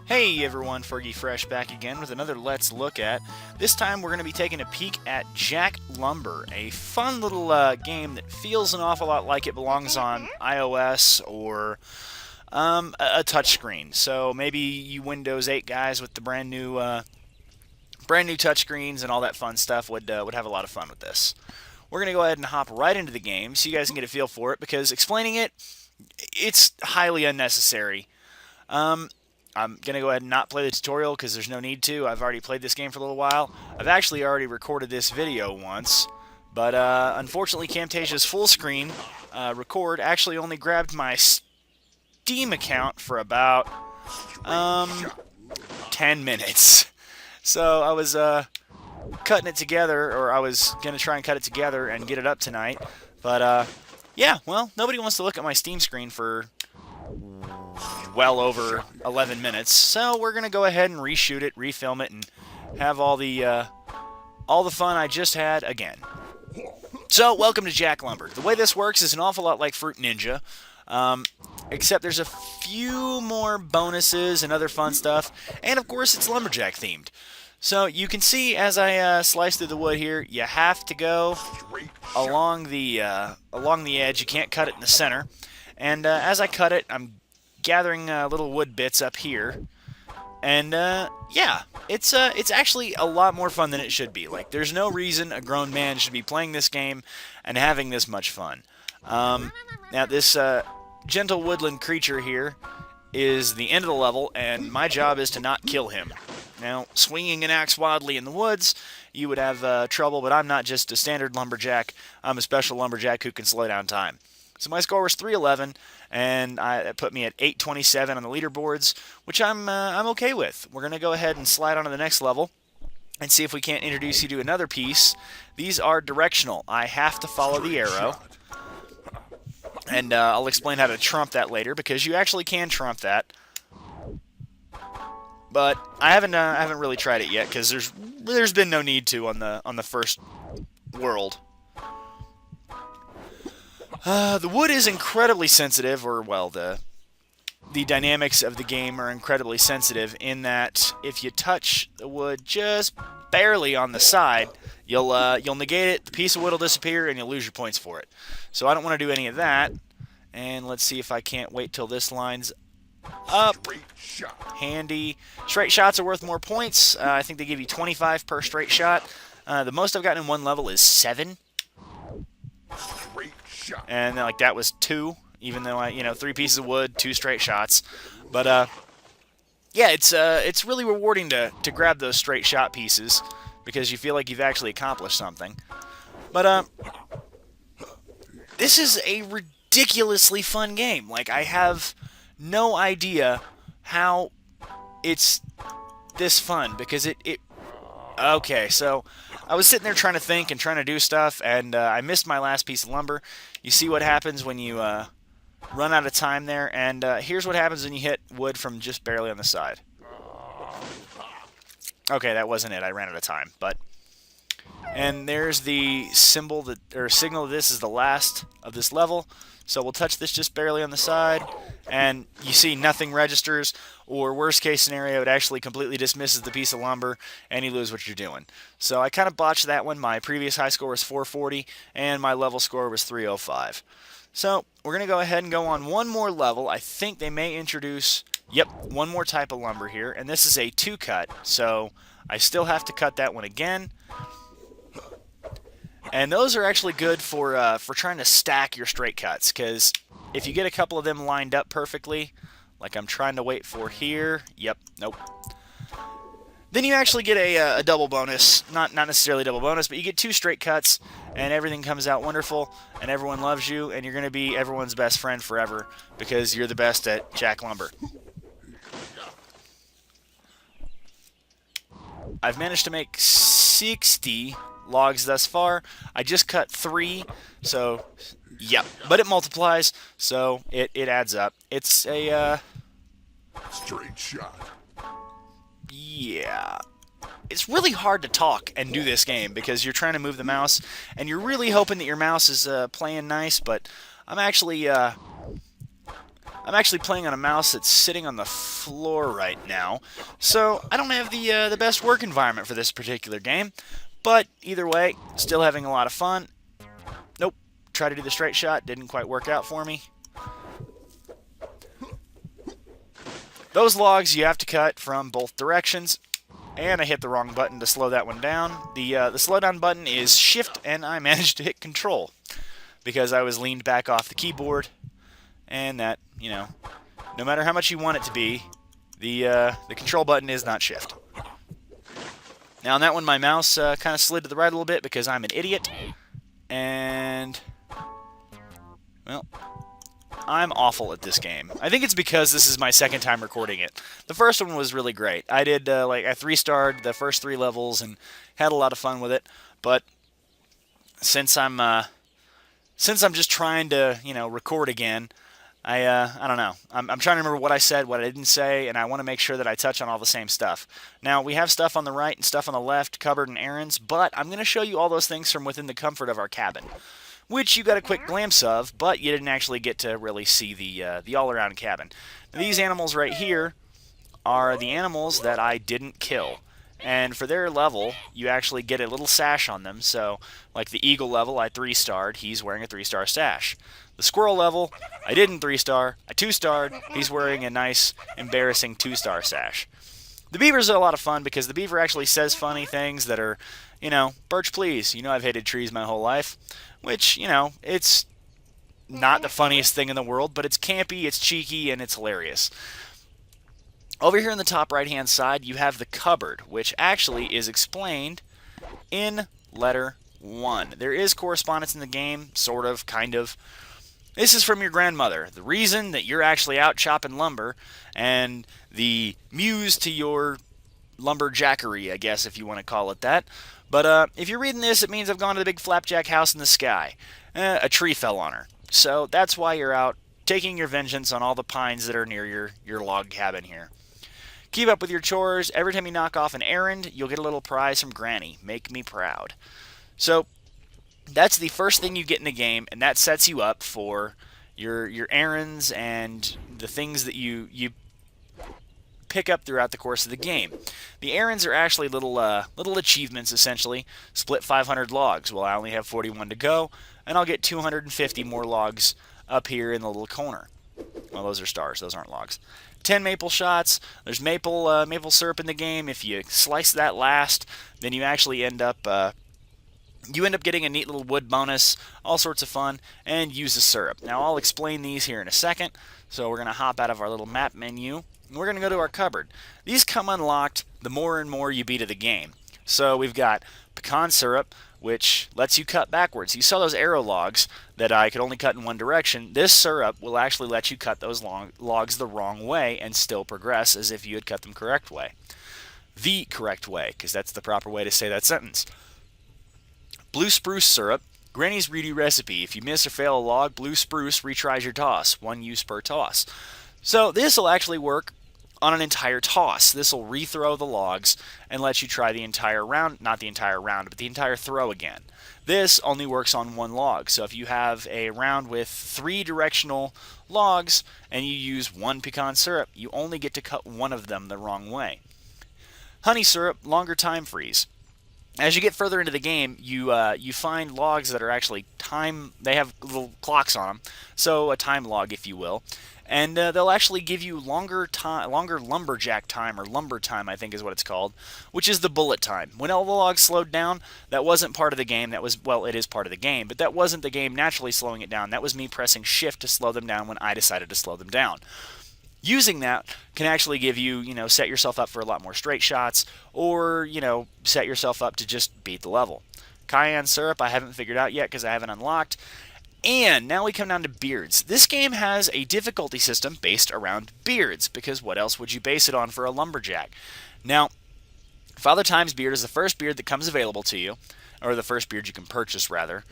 Hey everyone, Fergie Fresh back again with another Let's Look At. This time we're going to be taking a peek at Jack Lumber, a fun little game that feels an awful lot like it belongs on iOS or a touchscreen. So maybe you Windows 8 guys with the brand new touchscreens and all that fun stuff would have a lot of fun with this. We're going to go ahead and hop right into the game so you guys can get a feel for it, because explaining it's highly unnecessary. I'm going to go ahead and not play the tutorial because there's no need to. I've already played this game for a little while. I've actually already recorded this video once, but unfortunately Camtasia's full screen record actually only grabbed my Steam account for about 10 minutes. So I was cutting it together, or I was going to try and cut it together and get it up tonight. But yeah, well, nobody wants to look at my Steam screen for well over 11 minutes, so we're gonna go ahead and reshoot it, refilm it, and have all the fun I just had again. So welcome to Jack Lumber. The way this works is an awful lot like Fruit Ninja, except there's a few more bonuses and other fun stuff, and of course it's lumberjack themed. So you can see as I slice through the wood here, you have to go along the edge. You can't cut it in the center. And as I cut it, I'm gathering little wood bits up here, and yeah, it's actually a lot more fun than it should be. Like, there's no reason a grown man should be playing this game and having this much fun. Now this gentle woodland creature here is the end of the level, and my job is to not kill him. Now, swinging an axe wildly in the woods, you would have trouble, but I'm not just a standard lumberjack. I'm a special lumberjack who can slow down time. So my score was 311, and that put me at 827 on the leaderboards, which I'm okay with. We're going to go ahead and slide on to the next level and see if we can't introduce you to another piece. These are directional. I have to follow the arrow, and I'll explain how to trump that later, because you actually can trump that. But I haven't really tried it yet, because there's been no need to on the first world. The wood is incredibly sensitive, or, well, the dynamics of the game are incredibly sensitive in that if you touch the wood just barely on the side, you'll negate it, the piece of wood will disappear, and you'll lose your points for it. So I don't want to do any of that. And let's see if I can't wait till this line's up. Handy. Straight shots are worth more points. I think they give you 25 per straight shot. The most I've gotten in one level is 7. And like that was 2, even though I 3 pieces of wood, 2 straight shots. But yeah, it's really rewarding to grab those straight shot pieces, because you feel like you've actually accomplished something. But this is a ridiculously fun game. Like, I have no idea how it's this fun, because it okay, so I was sitting there trying to think and trying to do stuff, and I missed my last piece of lumber. You see what happens when you run out of time there, and here's what happens when you hit wood from just barely on the side. Okay, that wasn't it. I ran out of time, but... And there's the signal that this is the last of this level. So we'll touch this just barely on the side, and you see nothing registers, or worst case scenario, it actually completely dismisses the piece of lumber, and you lose what you're doing. So I kind of botched that one. My previous high score was 440, and my level score was 305. So we're going to go ahead and go on one more level. I think they may introduce, yep, one more type of lumber here, and this is a 2-cut, so I still have to cut that one again. And those are actually good for trying to stack your straight cuts, because if you get a couple of them lined up perfectly, like I'm trying to wait for here, yep, nope, then you actually get a double bonus. Not necessarily double bonus, but you get 2 straight cuts, and everything comes out wonderful, and everyone loves you, and you're going to be everyone's best friend forever, because you're the best at Jack Lumber. I've managed to make 60 logs thus far. I just cut 3, so yep, but it multiplies, so it adds up. It's a straight shot. Yeah, it's really hard to talk and do this game, because you're trying to move the mouse and you're really hoping that your mouse is playing nice, but I'm actually I'm actually playing on a mouse that's sitting on the floor right now, so I don't have the best work environment for this particular game. But either way, still having a lot of fun. Nope, tried to do the straight shot, didn't quite work out for me. Those logs you have to cut from both directions, and I hit the wrong button to slow that one down. The slowdown button is Shift, and I managed to hit Control because I was leaned back off the keyboard, and that, you know, no matter how much you want it to be, the Control button is not Shift. Now on that one, my mouse kind of slid to the right a little bit because I'm an idiot, and, well, I'm awful at this game. I think it's because this is my second time recording it. The first one was really great. I did, I 3-starred the first 3 levels and had a lot of fun with it, but since I'm just trying to, you know, record again, I don't know. I'm trying to remember what I said, what I didn't say, and I want to make sure that I touch on all the same stuff. Now, we have stuff on the right and stuff on the left, cupboard and errands, but I'm going to show you all those things from within the comfort of our cabin, which you got a quick glimpse of, but you didn't actually get to really see the all-around cabin. Now, these animals right here are the animals that I didn't kill. And for their level, you actually get a little sash on them. So, like the eagle level, I 3-starred. He's wearing a 3-star sash. The squirrel level, I didn't 3-star. I 2-starred. He's wearing a nice, embarrassing 2-star sash. The beavers are a lot of fun because the beaver actually says funny things that are, you know, Birch, please. You know I've hated trees my whole life. Which, you know, it's not the funniest thing in the world, but it's campy, it's cheeky, and it's hilarious. Over here in the top right-hand side, you have the cupboard, which actually is explained in letter 1. There is correspondence in the game, sort of, kind of. This is from your grandmother. The reason that you're actually out chopping lumber, and the muse to your lumberjackery, I guess, if you want to call it that. But if you're reading this, it means I've gone to the big flapjack house in the sky. A tree fell on her. So that's why you're out taking your vengeance on all the pines that are near your log cabin here. Keep up with your chores. Every time you knock off an errand, you'll get a little prize from Granny. Make me proud. So that's the first thing you get in the game, and that sets you up for your errands and the things that you pick up throughout the course of the game. The errands are actually little achievements, essentially. Split 500 logs. Well, I only have 41 to go, and I'll get 250 more logs up here in the little corner. Well, those are stars. Those aren't logs. 10 maple shots. There's maple syrup in the game. If you slice that last, then you actually end up getting a neat little wood bonus, all sorts of fun, and use the syrup. Now, I'll explain these here in a second. So we're going to hop out of our little map menu. We're going to go to our cupboard. These come unlocked the more and more you beat of the game. So we've got pecan syrup, which lets you cut backwards. You saw those arrow logs that I could only cut in one direction. This syrup will actually let you cut those logs the wrong way and still progress as if you had cut them correct way. The correct way, because that's the proper way to say that sentence. Blue spruce syrup, Granny's Reedy recipe. If you miss or fail a log, blue spruce retries your toss. 1 use per toss. So this will actually work on an entire toss. This will rethrow the logs and let you try the entire round, not the entire round, but the entire throw again. This only works on 1 log. So if you have a round with 3 directional logs and you use 1 pecan syrup, you only get to cut 1 of them the wrong way. Honey syrup, longer time freeze. As you get further into the game, you find logs that are actually time. They have little clocks on them, so a time log, if you will, and they'll actually give you longer lumberjack time, or lumber time, I think is what it's called, which is the bullet time. When all the logs slowed down, that wasn't part of the game. That was, well, it is part of the game, but that wasn't the game naturally slowing it down. That was me pressing Shift to slow them down when I decided to slow them down. Using that can actually give you, set yourself up for a lot more straight shots, or, set yourself up to just beat the level. Cayenne syrup I haven't figured out yet because I haven't unlocked. And now we come down to beards. This game has a difficulty system based around beards, because what else would you base it on for a lumberjack? Now, Father Time's beard is the first beard that comes available to you, or the first beard you can purchase, rather.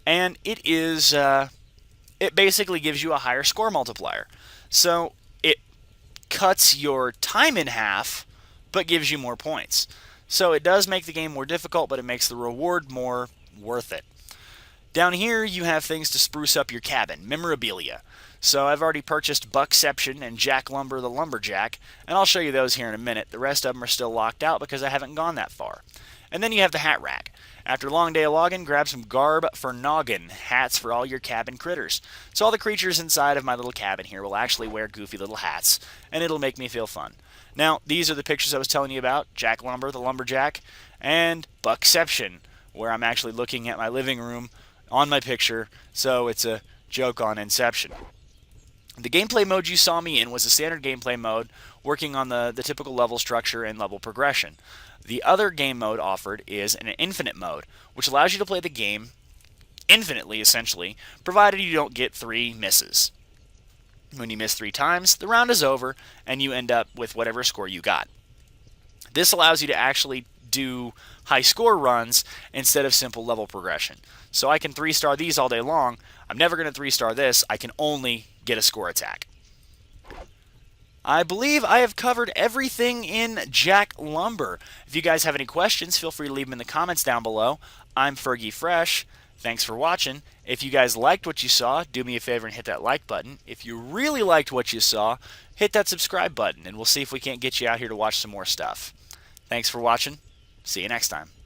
And it is, it basically gives you a higher score multiplier. So cuts your time in half, but gives you more points. So it does make the game more difficult, but it makes the reward more worth it. Down here, you have things to spruce up your cabin, memorabilia. So I've already purchased Buckception and Jack Lumber the Lumberjack, and I'll show you those here in a minute. The rest of them are still locked out because I haven't gone that far. And then you have the hat rack. After a long day of logging, grab some garb for noggin, hats for all your cabin critters. So all the creatures inside of my little cabin here will actually wear goofy little hats, and it'll make me feel fun. Now, these are the pictures I was telling you about, Jack Lumber, the Lumberjack, and Buckception, where I'm actually looking at my living room on my picture, so it's a joke on Inception. The gameplay mode you saw me in was a standard gameplay mode, working on the typical level structure and level progression. The other game mode offered is an infinite mode, which allows you to play the game infinitely, essentially, provided you don't get 3 misses. When you miss 3 times, the round is over, and you end up with whatever score you got. This allows you to actually do high score runs instead of simple level progression. So I can 3-star these all day long. I'm never going to 3-star this. I can only get a score attack. I believe I have covered everything in Jack Lumber. If you guys have any questions, feel free to leave them in the comments down below. I'm Fergie Fresh. Thanks for watching. If you guys liked what you saw, do me a favor and hit that like button. If you really liked what you saw, hit that subscribe button, and we'll see if we can't get you out here to watch some more stuff. Thanks for watching. See you next time.